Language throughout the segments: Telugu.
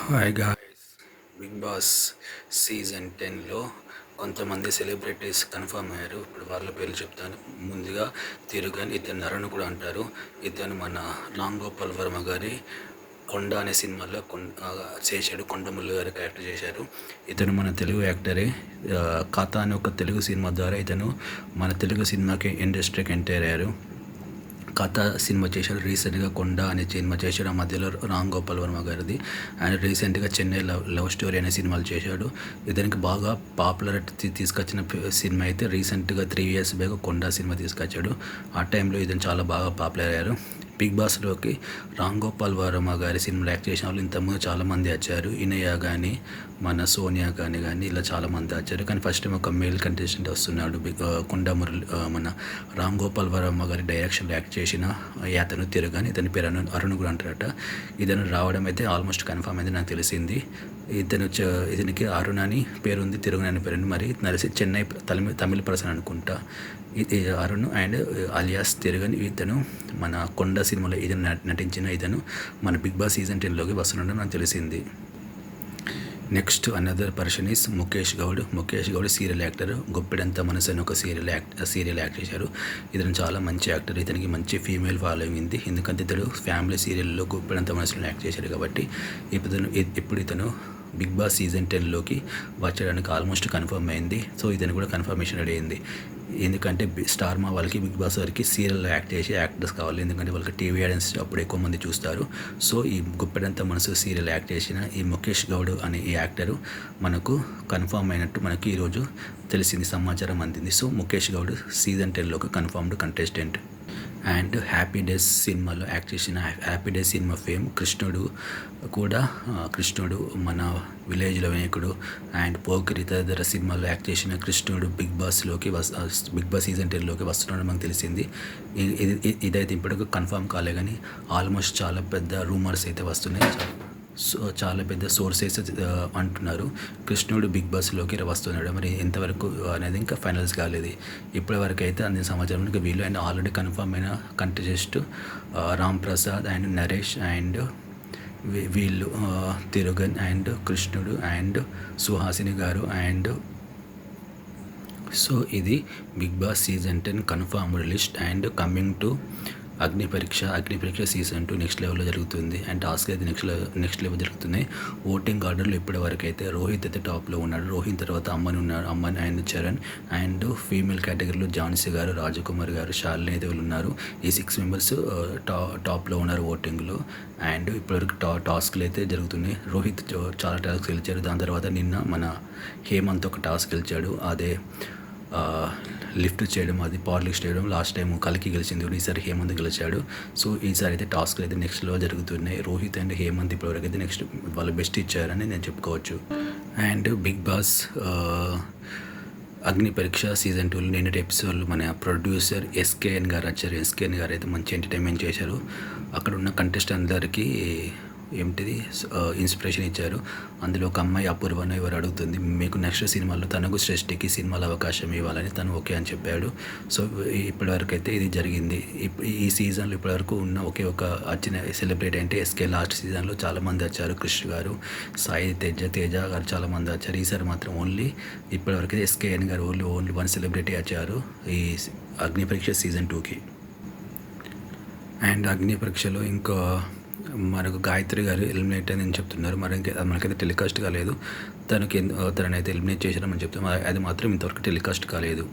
Hi guys. Bigg Boss season 10లో కొంతమంది సెలబ్రిటీస్ కన్ఫర్మ్ అయ్యారు. ఇప్పుడు వాళ్ళ పేర్లు చెప్తాను. ముందుగా తిరుగన్, ఇతను నరుని కూడా అంటారు. ఇతను మన రామ్ గోపాల్ వర్మ గారి కొండ అనే సినిమాలో చేశాడు. కొండముళ్ళు గారి క్యారెక్టర్ చేశారు. ఇతను మన తెలుగు యాక్టరే. కథ అనే ఒక తెలుగు సినిమా ద్వారా ఇతను మన తెలుగు సినిమాకి ఇండస్ట్రీకి ఎంటర్ అయ్యారు. కథ సినిమా చేశాడు. రీసెంట్గా కొండ అనే సినిమా చేశాడు. ఆ మధ్యలో రామ్ గోపాల్ వర్మ గారిది. ఆయన రీసెంట్గా చెన్నై లవ్ స్టోరీ అనే సినిమాలు చేశాడు. ఇతనికి బాగా పాపులారిటీ తీసుకొచ్చిన సినిమా అయితే రీసెంట్గా 3 years బ్యాక్ కొండ సినిమా తీసుకొచ్చాడు. ఆ టైంలో ఇతను చాలా బాగా పాపులర్ అయ్యారు. బిగ్ బాస్లోకి రామ్ గోపాల్ వర్మ గారి సినిమాలు యాక్ట్ చేసిన వాళ్ళు ఇంతకుముందు చాలామంది వచ్చారు. ఇనయ కానీ, మన సోనియా కానీ ఇలా చాలామంది వచ్చారు. కానీ ఫస్ట్ టైం ఒక మేల్ కంటెస్టెంట్ వస్తున్నాడు. కొండ మురళి మన రామ్ గోపాల్ వర్మ గారి డైరెక్షన్లో యాక్ట్ చేసిన అతను తిరగని, ఇతని పేరు అరుణ్ కూడా అంటారట. ఇతను రావడం అయితే ఆల్మోస్ట్ కన్ఫర్మ్ అయింది నాకు తెలిసింది. ఇతనికి అరుణ్ అని పేరు ఉంది, తిరుగుని అని పేరు ఉంది. మరి నలిసి చెన్నై తమిళ పర్సన్ అనుకుంటా. ఇది అరుణ్ అండ్ అలియాస్ తిరగని. ఇతను మన కొండ సినిమాలో ఇతను నటించిన ఇతను మన బిగ్ బాస్ సీజన్ 10లోకి వస్తున్నాడని నాకు తెలిసింది. Next another person is Mukesh Goud. Mukesh Goud serial actor. గొప్పెడంత మనసు అని ఒక సీరియల్ యాక్ట్ చేశారు. ఇతను చాలా మంచి యాక్టర్. ఇతనికి మంచి ఫీమేల్ ఫాలోయింగ్ ఉంది. ఎందుకంటే ఇతడు ఫ్యామిలీ సీరియల్లో గొప్పెడంత మనసులో యాక్ట్ చేశాడు కాబట్టి ఇప్పుడు ఇతను బిగ్ బాస్ సీజన్ 10లోకి వచ్చడానికి ఆల్మోస్ట్ కన్ఫర్మ్ అయింది. సో ఇతను కూడా కన్ఫర్మేషన్ రెడీ అయింది. ఎందుకంటే స్టార్ మా వాళ్ళకి బిగ్ బాస్ వారికి సీరియల్లో యాక్ట్ చేసే యాక్టర్స్ కావాలి. ఎందుకంటే వాళ్ళకి టీవీ ఆడియన్స్ అప్పుడు ఎక్కువ మంది చూస్తారు. సో ఈ గొప్పెడంత మనసు సీరియల్ యాక్ట్ చేసిన ఈ ముఖేష్ గౌడ్ అనే ఈ యాక్టరు మనకు కన్ఫర్మ్ అయినట్టు మనకి ఈరోజు తెలిసింది, సమాచారం అందింది. సో ముఖేష్ గౌడ్ సీజన్ 10లోకి confirmed contestant. And Happy Days సినిమాలో యాక్ట్ చేసిన హ్యాపీ డేస్ సినిమా ఫేమ్ కృష్ణుడు కూడా, కృష్ణుడు మన విలేజ్లో వినాయకుడు అండ్ పోకిరి తదితర సినిమాల్లో యాక్ట్ చేసిన కృష్ణుడు బిగ్ బాస్ సీజన్ 10లోకి వస్తున్నాడు మనకు తెలిసింది. ఇదైతే ఇప్పటికీ కన్ఫర్మ్ కాలే కానీ ఆల్మోస్ట్ చాలా పెద్ద రూమర్స్ అయితే వస్తున్నాయి. సో చాలా పెద్ద సోర్సెస్ అంటున్నారు కృష్ణుడు బిగ్ బాస్లోకి వస్తున్నాడు. మరి ఎంతవరకు అనేది ఇంకా ఫైనల్స్ కాలేదు. ఇప్పటి వరకు అయితే అందిన సమాచారం వీళ్ళు అండ్ ఆల్రెడీ కన్ఫర్మ్ అయిన contestant Ram Prasad and Naresh and వీళ్ళు తిరుగన్ అండ్ కృష్ణుడు and Suhasini garu and so ఇది Bigg Boss season 10 confirmed list. And coming to Agni Pariksha season 2 next లెవెల్లో జరుగుతుంది. అండ్ టాస్క్ అయితే నెక్స్ట్ లెవెల్ జరుగుతున్నాయి. ఓటింగ్ ఆర్డర్లో ఇప్పటి వరకు అయితే రోహిత్ అయితే టాప్లో ఉన్నాడు. రోహిత్ తర్వాత అమ్మని అండ్ చరణ్ అండ్ ఫీమేల్ కేటగిరీలో ఝాన్సీ గారు, రాజకుమార్ గారు, శాలిని అయితే వీళ్ళు ఉన్నారు. ఈ 6 మెంబర్స్ టాప్లో ఉన్నారు ఓటింగ్లో. అండ్ ఇప్పటివరకు టాస్క్లు అయితే జరుగుతున్నాయి. రోహిత్ చాలా టాస్క్ గెలిచాడు. దాని తర్వాత నిన్న మన హేమంత్ ఒక టాస్క్ గెలిచాడు. అదే లిఫ్ట్ చేయడం, అది పవర్ లిఫ్ట్ చేయడం. లాస్ట్ టైం కలికి గెలిచింది, ఈసారి హేమంత్ గెలిచాడు. సో ఈసారి అయితే టాస్క్లు అయితే నెక్స్ట్లో జరుగుతున్నాయి. రోహిత్ అండ్ హేమంత్ ఇప్పటివరకు అయితే నెక్స్ట్ వాళ్ళు బెస్ట్ ఇచ్చారని నేను చెప్పుకోవచ్చు. అండ్ బిగ్ బాస్ అగ్ని పరీక్ష సీజన్ 2లో నిన్నటి ఎపిసోడ్లో మన ప్రొడ్యూసర్ ఎస్కేఎన్ గారు వచ్చారు. ఎస్కేఎన్ గారు అయితే మంచి ఎంటర్టైన్మెంట్ చేశారు. అక్కడ ఉన్న కంటెస్టెంట్ అందరికీ ఇన్స్పిరేషన్ ఇచ్చారు. అందులో ఒక అమ్మాయి అపూర్వను ఎవరు అడుగుతుంది, మీకు నెక్స్ట్ సినిమాలో తనకు శ్రేష్ఠికి సినిమాలో అవకాశం ఇవ్వాలని. తను ఓకే అని చెప్పాడు. సో ఇప్పటివరకు అయితే ఇది జరిగింది. ఈ సీజన్లో ఇప్పటివరకు ఉన్న ఒక వచ్చిన సెలబ్రిటీ అంటే ఎస్కే. లాస్ట్ సీజన్లో చాలామంది వచ్చారు. కృష్ గారు, సాయి తేజ గారు చాలామంది వచ్చారు. ఈసారి మాత్రం ఇప్పటివరకు అయితే ఎస్కేఎన్ గారు ఓన్లీ 1 సెలబ్రిటీ వచ్చారు ఈ అగ్ని పరీక్ష సీజన్ 2కి. అండ్ అగ్ని పరీక్షలో ఇంకా మనకు గాయత్రి గారు ఎలిమినేట్ అని చెప్తున్నారు. మనకైతే టెలికాస్ట్ కాలేదు. తననైతే ఎలిమినేట్ చేశారని చెప్తున్నారు. అది మాత్రం ఇంతవరకు టెలికాస్ట్ కాలేదు.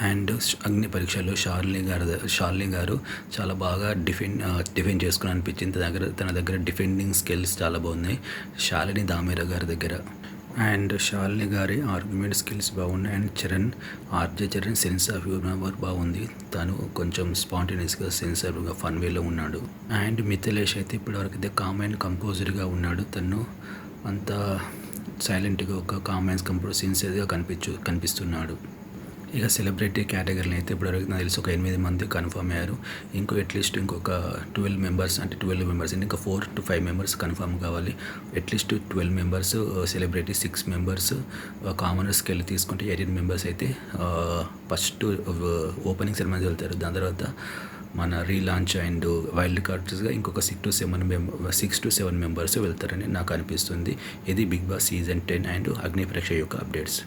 అండ్ అగ్ని పరీక్షలో షాలిని గారు చాలా బాగా డిఫెండ్ చేసుకుని అనిపించింది. తన దగ్గర డిఫెండింగ్ స్కిల్స్ చాలా బాగున్నాయి. శాలిని దామేరా గారి దగ్గర. అండ్ శాలిని గారి ఆర్గ్యుమెంట్ స్కిల్స్ బాగున్నాయి. And RJ Charan sense of humour బాగుంది. తను కొంచెం స్పాంటేనియస్గా సెన్సర్గా ఫన్ వేలో ఉన్నాడు. అండ్ మిథిలేష్ అయితే ఇప్పటివరకు అయితే కామ్ అండ్ కంపోజర్గా ఉన్నాడు. తను అంత సైలెంట్గా ఒక కామ్ అండ్ కంపోజ్ సిన్సియర్గా కనిపిస్తున్నాడు. ఇక సెలబ్రిటీ కేటగిరీలో అయితే ఇప్పటివరకు నాకు తెలిసి ఒక 8 మంది కన్ఫర్మ్ అయ్యారు. అట్లీస్ట్ ఇంకొక 12 మెంబర్స్ అంటే 12 మెంబర్స్ ఇంకా 4 to 5 మెంబర్స్ కన్ఫర్మ్ కావాలి. అట్లీస్ట్ 12 మెంబర్స్ సెలబ్రిటీ, 6 మెంబర్స్ కామనర్స్కి వెళ్ళి తీసుకుంటే 18 మెంబర్స్ అయితే ఫస్ట్ ఓపెనింగ్ సెరమనీ వెళ్తారు. దాని తర్వాత మన రీలాంచ్ అండ్ వైల్డ్ కార్డ్స్గా ఇంకొక 6 to 7 మెంబర్స్ వెళ్తారని నాకు అనిపిస్తుంది. ఇది బిగ్ బాస్ సీజన్ 10 అండ్ అగ్నిపరీక్ష యొక్క అప్డేట్స్.